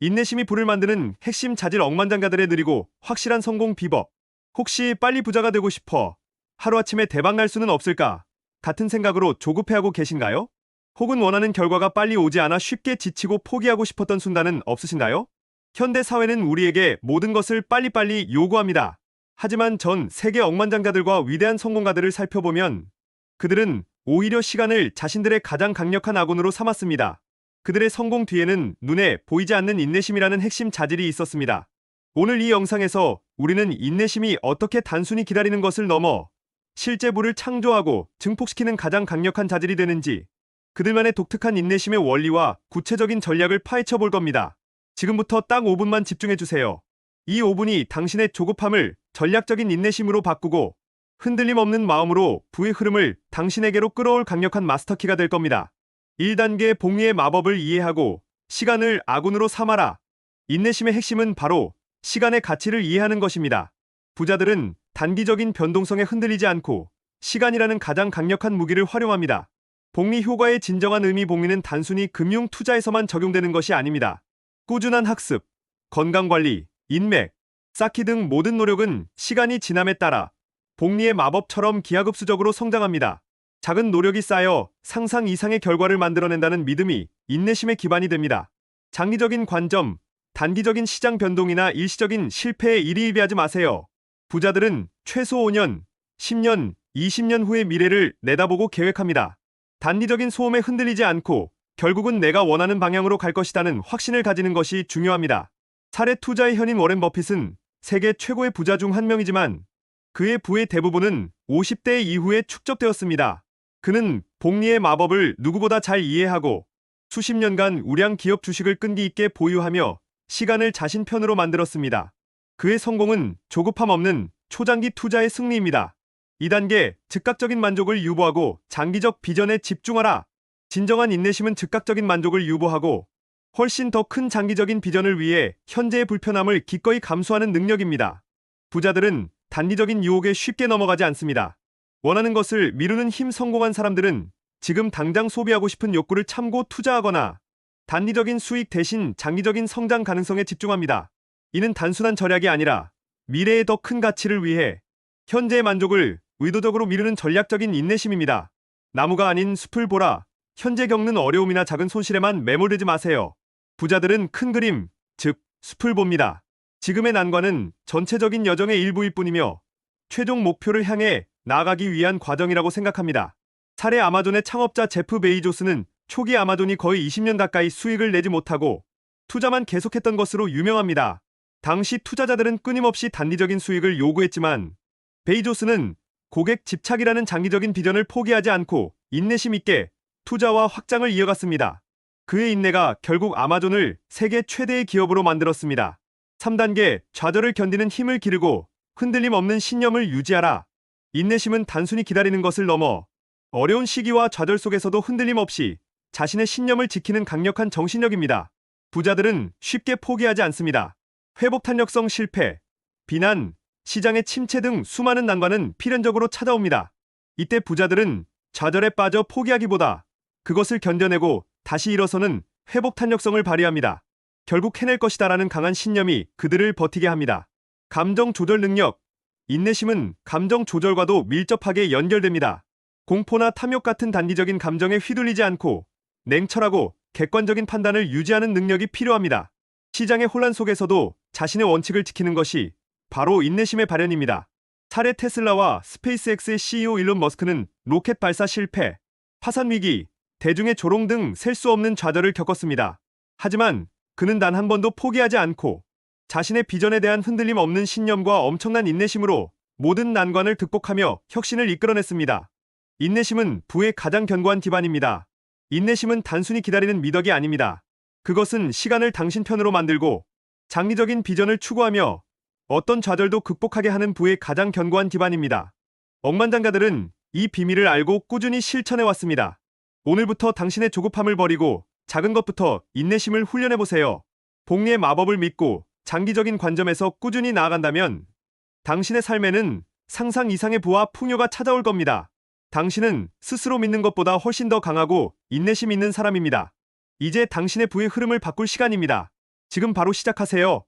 인내심이 부를 만드는 핵심 자질 억만장자들의 느리고 확실한 성공 비법. 혹시 빨리 부자가 되고 싶어? 하루아침에 대박 날 수는 없을까? 같은 생각으로 조급해하고 계신가요? 혹은 원하는 결과가 빨리 오지 않아 쉽게 지치고 포기하고 싶었던 순간은 없으신가요? 현대 사회는 우리에게 모든 것을 빨리빨리 요구합니다. 하지만 전 세계 억만장자들과 위대한 성공가들을 살펴보면 그들은 오히려 시간을 자신들의 가장 강력한 아군으로 삼았습니다. 그들의 성공 뒤에는 눈에 보이지 않는 인내심이라는 핵심 자질이 있었습니다. 오늘 이 영상에서 우리는 인내심이 어떻게 단순히 기다리는 것을 넘어 실제 부를 창조하고 증폭시키는 가장 강력한 자질이 되는지, 그들만의 독특한 인내심의 원리와 구체적인 전략을 파헤쳐 볼 겁니다. 지금부터 딱 5분만 집중해주세요. 이 5분이 당신의 조급함을 전략적인 인내심으로 바꾸고 흔들림 없는 마음으로 부의 흐름을 당신에게로 끌어올 강력한 마스터키가 될 겁니다. 1단계 복리의 마법을 이해하고 시간을 아군으로 삼아라. 인내심의 핵심은 바로 시간의 가치를 이해하는 것입니다. 부자들은 단기적인 변동성에 흔들리지 않고 시간이라는 가장 강력한 무기를 활용합니다. 복리 효과의 진정한 의미, 복리는 단순히 금융 투자에서만 적용되는 것이 아닙니다. 꾸준한 학습, 건강관리, 인맥, 쌓기 등 모든 노력은 시간이 지남에 따라 복리의 마법처럼 기하급수적으로 성장합니다. 작은 노력이 쌓여 상상 이상의 결과를 만들어낸다는 믿음이 인내심의 기반이 됩니다. 장기적인 관점, 단기적인 시장 변동이나 일시적인 실패에 일희일비하지 마세요. 부자들은 최소 5년, 10년, 20년 후의 미래를 내다보고 계획합니다. 단기적인 소음에 흔들리지 않고 결국은 내가 원하는 방향으로 갈 것이라는 확신을 가지는 것이 중요합니다. 사례 투자의 현인 워렌 버핏은 세계 최고의 부자 중 한 명이지만 그의 부의 대부분은 50대 이후에 축적되었습니다. 그는 복리의 마법을 누구보다 잘 이해하고 수십 년간 우량 기업 주식을 끈기 있게 보유하며 시간을 자신 편으로 만들었습니다. 그의 성공은 조급함 없는 초장기 투자의 승리입니다. 2단계 즉각적인 만족을 유보하고 장기적 비전에 집중하라. 진정한 인내심은 즉각적인 만족을 유보하고 훨씬 더 큰 장기적인 비전을 위해 현재의 불편함을 기꺼이 감수하는 능력입니다. 부자들은 단기적인 유혹에 쉽게 넘어가지 않습니다. 원하는 것을 미루는 힘. 성공한 사람들은 지금 당장 소비하고 싶은 욕구를 참고 투자하거나 단기적인 수익 대신 장기적인 성장 가능성에 집중합니다. 이는 단순한 절약이 아니라 미래의 더 큰 가치를 위해 현재의 만족을 의도적으로 미루는 전략적인 인내심입니다. 나무가 아닌 숲을 보라. 현재 겪는 어려움이나 작은 손실에만 매몰되지 마세요. 부자들은 큰 그림, 즉 숲을 봅니다. 지금의 난관은 전체적인 여정의 일부일 뿐이며 최종 목표를 향해 나아가기 위한 과정이라고 생각합니다. 사례 아마존의 창업자 제프 베이조스는 초기 아마존이 거의 20년 가까이 수익을 내지 못하고 투자만 계속했던 것으로 유명합니다. 당시 투자자들은 끊임없이 단기적인 수익을 요구했지만 베이조스는 고객 집착이라는 장기적인 비전을 포기하지 않고 인내심 있게 투자와 확장을 이어갔습니다. 그의 인내가 결국 아마존을 세계 최대의 기업으로 만들었습니다. 3단계 좌절을 견디는 힘을 기르고 흔들림 없는 신념을 유지하라. 인내심은 단순히 기다리는 것을 넘어 어려운 시기와 좌절 속에서도 흔들림 없이 자신의 신념을 지키는 강력한 정신력입니다. 부자들은 쉽게 포기하지 않습니다. 회복 탄력성 실패, 비난, 시장의 침체 등 수많은 난관은 필연적으로 찾아옵니다. 이때 부자들은 좌절에 빠져 포기하기보다 그것을 견뎌내고 다시 일어서는 회복 탄력성을 발휘합니다. 결국 해낼 것이다라는 강한 신념이 그들을 버티게 합니다. 감정 조절 능력, 인내심은 감정 조절과도 밀접하게 연결됩니다. 공포나 탐욕 같은 단기적인 감정에 휘둘리지 않고 냉철하고 객관적인 판단을 유지하는 능력이 필요합니다. 시장의 혼란 속에서도 자신의 원칙을 지키는 것이 바로 인내심의 발현입니다. 사례 테슬라와 스페이스X의 CEO 일론 머스크는 로켓 발사 실패, 파산 위기, 대중의 조롱 등 셀 수 없는 좌절을 겪었습니다. 하지만 그는 단 한 번도 포기하지 않고 자신의 비전에 대한 흔들림 없는 신념과 엄청난 인내심으로 모든 난관을 극복하며 혁신을 이끌어냈습니다. 인내심은 부의 가장 견고한 기반입니다. 인내심은 단순히 기다리는 미덕이 아닙니다. 그것은 시간을 당신 편으로 만들고 장기적인 비전을 추구하며 어떤 좌절도 극복하게 하는 부의 가장 견고한 기반입니다. 억만장자들은 이 비밀을 알고 꾸준히 실천해왔습니다. 오늘부터 당신의 조급함을 버리고 작은 것부터 인내심을 훈련해보세요. 복리의 마법을 믿고 장기적인 관점에서 꾸준히 나아간다면 당신의 삶에는 상상 이상의 부와 풍요가 찾아올 겁니다. 당신은 스스로 믿는 것보다 훨씬 더 강하고 인내심 있는 사람입니다. 이제 당신의 부의 흐름을 바꿀 시간입니다. 지금 바로 시작하세요.